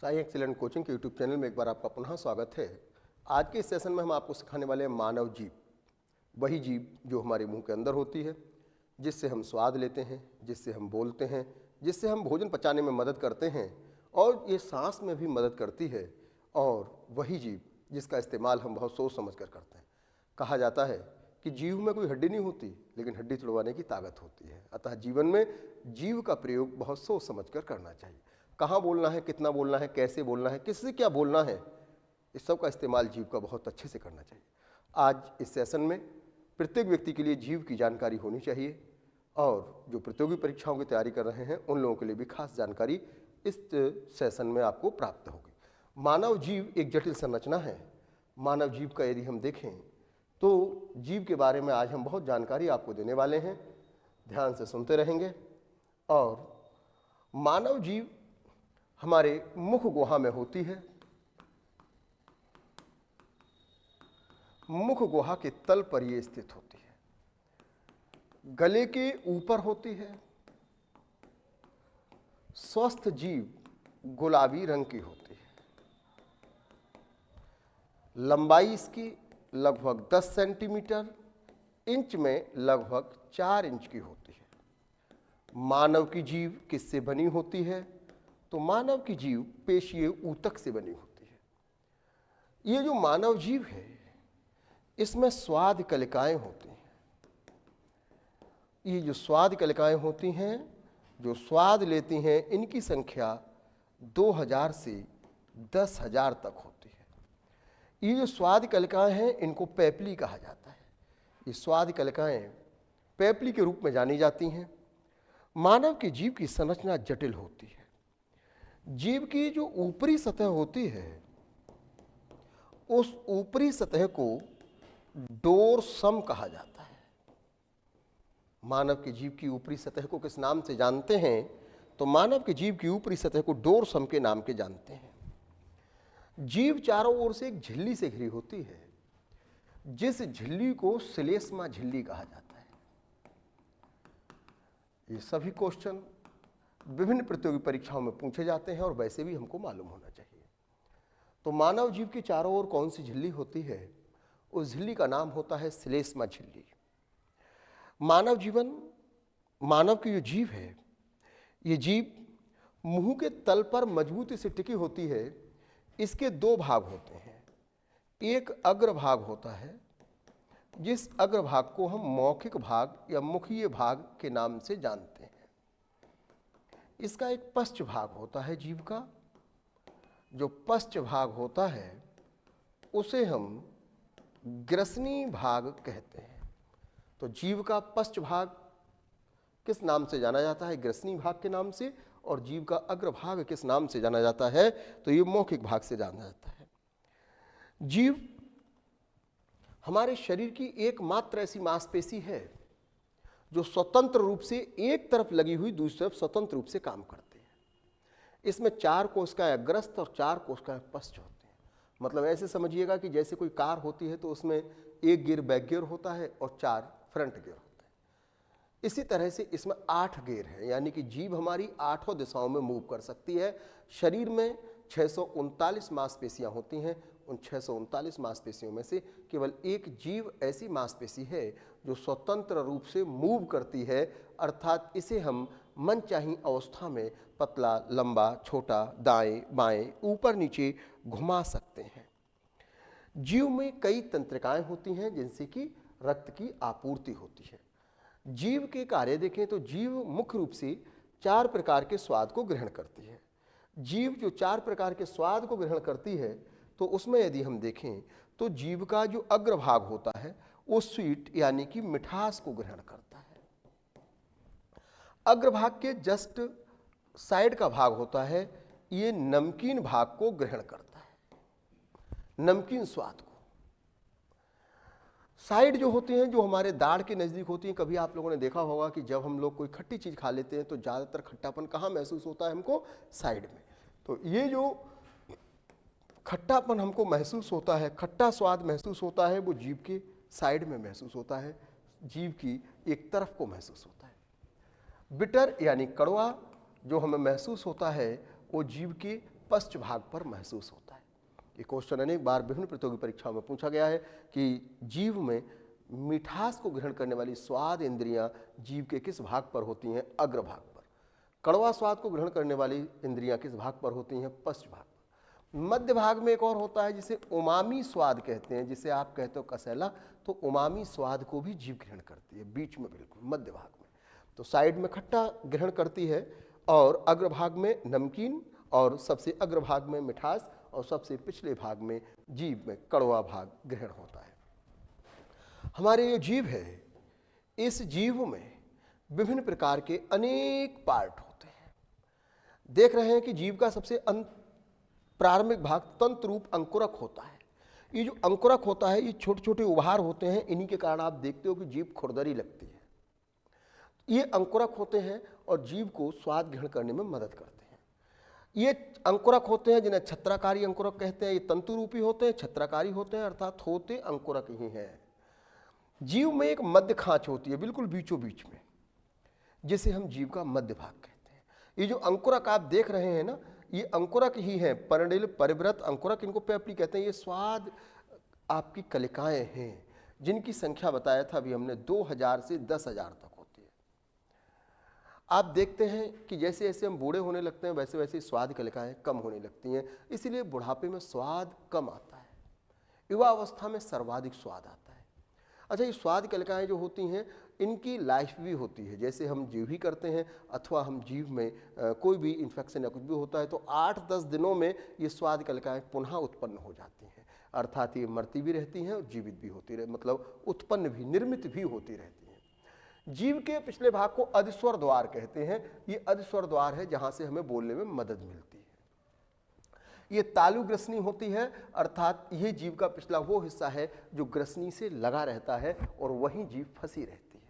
Sai excellent coaching के YouTube channel में एक बार आपका पुनः स्वागत है। आज के इस सेशन में हम आपको सिखाने वाले हैं मानव जीभ। वही जीभ जो हमारे मुंह के अंदर होती है, जिससे हम स्वाद लेते हैं, जिससे हम बोलते हैं, जिससे हम भोजन पचाने में मदद करते हैं और ये सांस में भी मदद करती है। और वही जीभ जिसका इस्तेमाल हम बहुत सोच समझ कर करते हैं। कहा जाता है कि जीभ में कोई हड्डी नहीं होती, लेकिन हड्डी तुड़वाने की ताकत होती है। अतः जीवन में जीभ का प्रयोग बहुत सोच समझ कर करना चाहिए। कहाँ बोलना है, कितना बोलना है, कैसे बोलना है, किससे क्या बोलना है, इस सब का इस्तेमाल जीभ का बहुत अच्छे से करना चाहिए। आज इस सेशन में प्रत्येक व्यक्ति के लिए जीभ की जानकारी होनी चाहिए और जो प्रतियोगी परीक्षाओं की तैयारी कर रहे हैं उन लोगों के लिए भी खास जानकारी इस सेशन में आपको प्राप्त होगी। मानव जीभ एक जटिल संरचना है। मानव जीभ का यदि हम देखें तो जीभ के बारे में आज हम बहुत जानकारी आपको देने वाले हैं। ध्यान से सुनते रहेंगे। और मानव जीभ हमारे मुख गुहा में होती है। मुख गुहा के तल पर ये स्थित होती है। गले के ऊपर होती है। स्वस्थ जीभ गुलाबी रंग की होती है। लंबाई इसकी लगभग 10 सेंटीमीटर, इंच में लगभग 4 इंच की होती है। मानव की जीभ किससे बनी होती है? तो मानव की जीभ पेशीय ऊतक से बनी होती है। ये जो मानव जीभ है इसमें स्वाद कलिकाएं होती हैं। ये जो स्वाद कलिकाएं होती हैं, जो स्वाद लेती हैं, इनकी संख्या 2000 से 10,000 तक होती है। ये जो स्वाद कलिकाएं हैं इनको पेपली कहा जाता है। ये स्वाद कलिकाएं पेपली के रूप में जानी जाती हैं। मानव की जीभ की संरचना जटिल होती है। जीभ की जो ऊपरी सतह होती है उस ऊपरी सतह को डोरसम कहा जाता है। मानव की जीभ की ऊपरी सतह को किस नाम से जानते हैं? तो मानव की जीभ की ऊपरी सतह को डोरसम के नाम के जानते हैं। जीभ चारों ओर से एक झिल्ली से घिरी होती है, जिस झिल्ली को श्लेष्मा झिल्ली कहा जाता है। ये सभी क्वेश्चन विभिन्न प्रतियोगी परीक्षाओं में पूछे जाते हैं और वैसे भी हमको मालूम होना चाहिए। तो मानव जीभ की चारों ओर कौन सी झिल्ली होती है? उस झिल्ली का नाम होता है श्लेष्मा झिल्ली। मानव की जो जीभ है, ये जीभ मुंह के तल पर मजबूती से टिकी होती है। इसके दो भाग होते हैं। एक अग्रभाग होता है, जिस अग्रभाग को हम मौखिक भाग या मुखीय भाग के नाम से जानते हैं। इसका एक पश्च भाग होता है जीभ का। जो पश्च भाग होता है उसे हम ग्रसनी भाग कहते हैं। तो जीभ का पश्च भाग किस नाम से जाना जाता है? ग्रसनी भाग के नाम से। और जीभ का अग्रभाग किस नाम से जाना जाता है? तो ये मौखिक भाग से जाना जाता है। जीभ हमारे शरीर की एकमात्र ऐसी मांसपेशी है जो स्वतंत्र रूप से एक तरफ लगी हुई दूसरी तरफ स्वतंत्र रूप से काम करती है। इसमें 4 कोशिकाएं अग्रस्त और 4 कोशिकाएं पश्च होती हैं। मतलब ऐसे समझिएगा कि जैसे कोई कार होती है तो उसमें 1 गियर बैक गियर होता है और 4 फ्रंट गियर होते हैं। इसी तरह से इसमें 8 गियर हैं, यानी कि जीभ हमारी 8 दिशाओं में मूव कर सकती है। शरीर में 639 मांसपेशियां होती हैं। उन 639 मांसपेशियों में से केवल एक जीभ ऐसी मांसपेशी है जो स्वतंत्र रूप से मूव करती है, अर्थात इसे हम मनचाही अवस्था में पतला, लंबा, छोटा, दाएं बाएं, ऊपर नीचे घुमा सकते हैं। जीभ में कई तंत्रिकाएं होती हैं जिनसे कि रक्त की आपूर्ति होती है। जीभ के कार्य देखें तो जीभ मुख्य रूप से 4 प्रकार के स्वाद को ग्रहण करती है। जीभ जो 4 प्रकार के स्वाद को ग्रहण करती है तो उसमें यदि हम देखें तो जीभ का जो अग्रभाग होता है वो स्वीट यानी कि मिठास को ग्रहण करता है। अग्रभाग के जस्ट साइड का भाग होता है, ये नमकीन भाग को ग्रहण करता है, नमकीन स्वाद को। साइड जो होती हैं, जो हमारे दाढ़ के नज़दीक होती हैं, कभी आप लोगों ने देखा होगा कि जब हम लोग कोई खट्टी चीज़ खा लेते हैं तो ज़्यादातर खट्टापन कहाँ महसूस होता है हमको? साइड में। तो ये जो खट्टापन हमको महसूस होता है, खट्टा स्वाद महसूस होता है, वो जीभ के साइड में महसूस होता है, जीभ की एक तरफ को महसूस होता है। बिटर यानी कड़वा जो हमें महसूस होता है वो जीभ के पश्च भाग पर महसूस होता है। ये क्वेश्चन अनेक बार विभिन्न प्रतियोगी परीक्षाओं में पूछा गया है कि जीव में मिठास को ग्रहण करने वाली स्वाद इंद्रियां जीव के किस भाग पर होती हैं? अग्रभाग पर। कड़वा स्वाद को ग्रहण करने वाली इंद्रियां किस भाग पर होती हैं? पश्च भाग पर। मध्य भाग में एक और होता है जिसे उमामी स्वाद कहते हैं, जिसे आप कहते हो कसैला, तो उमामी स्वाद को भी जीव ग्रहण करती है, बीच में बिल्कुल मध्य भाग में। तो साइड में खट्टा ग्रहण करती है और अग्रभाग में नमकीन, और सबसे अग्रभाग में मिठास, और सबसे पिछले भाग में जीभ में कड़वा भाग ग्रहण होता है। हमारे जो जीव है, इस जीव में विभिन्न प्रकार के अनेक पार्ट होते हैं। देख रहे हैं कि जीव का सबसे प्रारंभिक भाग तंत्र रूप अंकुरक होता है। ये जो अंकुरक होता है, ये छोटे छोटे उभार होते हैं, इन्हीं के कारण आप देखते हो कि जीभ खुरदरी लगती है। ये अंकुरक होते हैं और जीव को स्वाद ग्रहण करने में मदद करते हैं। ये अंकुरक होते हैं जिन्हें छत्राकारी अंकुरक कहते हैं। ये तंतु रूपी होते हैं, छत्राकारी होते हैं, अर्थात होते अंकुरक ही हैं। जीव में एक मध्य खांच होती है बिल्कुल बीचों बीच में, जिसे हम जीव का मध्य भाग कहते हैं। ये जो अंकुरक आप देख रहे हैं ना, ये अंकुरक ही हैं, पर्णिल, परिव्रत अंकुरक इनको पेपली कहते हैं। ये स्वाद आपकी कलिकाएं हैं, जिनकी संख्या बताया था अभी हमने 2000 से 10,000 तक होती है। आप देखते हैं कि जैसे जैसे हम बूढ़े होने लगते हैं वैसे वैसे स्वाद कलिकाएं कम होने लगती हैं, इसीलिए बुढ़ापे में स्वाद कम आता है, युवा अवस्था में सर्वाधिक स्वाद आता है। अच्छा, ये स्वाद कलिकाएं जो होती हैं, इनकी लाइफ भी होती है। जैसे हम जीव ही करते हैं अथवा हम जीव में कोई भी इन्फेक्शन या कुछ भी होता है तो 8-10 दिनों में ये स्वाद कलिकाएं पुनः उत्पन्न हो जाती हैं, अर्थात ये मरती भी रहती हैं और जीवित भी होती रहती, मतलब उत्पन्न भी, निर्मित भी होती रहती हैं। जीव के पिछले भाग को अधस्वर द्वार कहते हैं। ये अधस्वर द्वार है जहाँ से हमें बोलने में मदद मिलती है। ये तालु ग्रसनी होती है, अर्थात ये जीव का पिछला वो हिस्सा है जो ग्रसनी से लगा रहता है और वहीं जीव फंसी रहती है।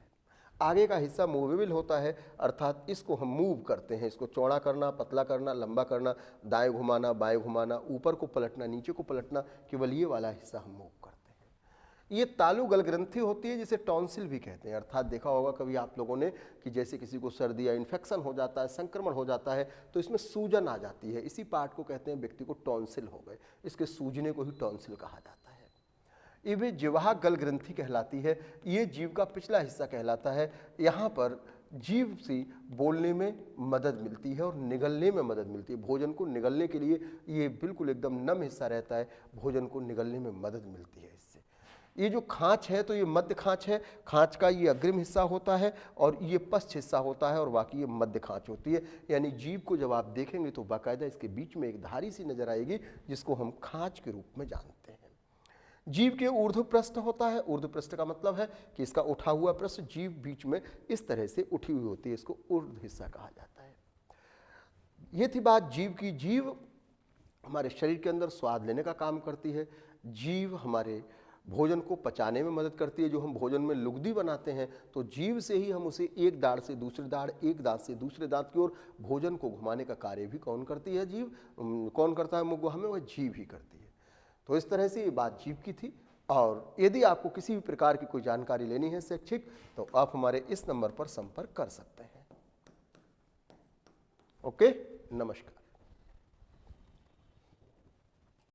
आगे का हिस्सा मूवेबल होता है, अर्थात इसको हम मूव करते हैं, इसको चौड़ा करना, पतला करना, लंबा करना, दाएं घुमाना, बाएं घुमाना, ऊपर को पलटना, नीचे को पलटना, केवल ये वाला हिस्सा हम मूव करते हैं। ये तालु गल ग्रंथि होती है जिसे टॉन्सिल भी कहते हैं। अर्थात देखा होगा कभी आप लोगों ने कि जैसे किसी को सर्दी या इन्फेक्शन हो जाता है, संक्रमण हो जाता है, तो इसमें सूजन आ जाती है। इसी पार्ट को कहते हैं व्यक्ति को टॉन्सिल हो गए, इसके सूजने को ही टॉन्सिल कहा जाता है। ये भी जिह्वा गल ग्रंथि कहलाती है। ये जीव का पिछला हिस्सा कहलाता है। यहाँ पर जीव से बोलने में मदद मिलती है और निगलने में मदद मिलती है। भोजन को निगलने के लिए ये बिल्कुल एकदम नम हिस्सा रहता है, भोजन को निगलने में मदद मिलती है इससे। ये जो खांच है तो ये मध्य खांच है, खांच का ये अग्रिम हिस्सा होता है और ये पश्च हिस्सा होता है और बाकी ये मध्य खांच होती है। यानी जीव को जब आप देखेंगे तो बाकायदा इसके बीच में एक धारी सी नजर आएगी जिसको हम खांच के रूप में जानते हैं। जीव के ऊर्ध्व पृष्ठ होता है। ऊर्ध्व पृष्ठ का मतलब है कि इसका उठा हुआ पृष्ठ, जीव बीच में इस तरह से उठी हुई होती है, इसको ऊर्ध्व हिस्सा कहा जाता है। ये थी बात जीव की। जीव हमारे शरीर के अंदर स्वाद लेने का काम करती है। जीव हमारे भोजन को पचाने में मदद करती है। जो हम भोजन में लुगदी बनाते हैं तो जीव से ही हम उसे एक दांत से दूसरे दांत, एक दांत से दूसरे दांत की ओर भोजन को घुमाने का कार्य भी कौन करती है? जीव। कौन करता है मुग्गा में? वह जीव ही करती है। तो इस तरह से ये बात जीव की थी। और यदि आपको किसी भी प्रकार की कोई जानकारी लेनी है शैक्षिक, तो आप हमारे इस नंबर पर संपर्क कर सकते हैं। ओके, नमस्कार।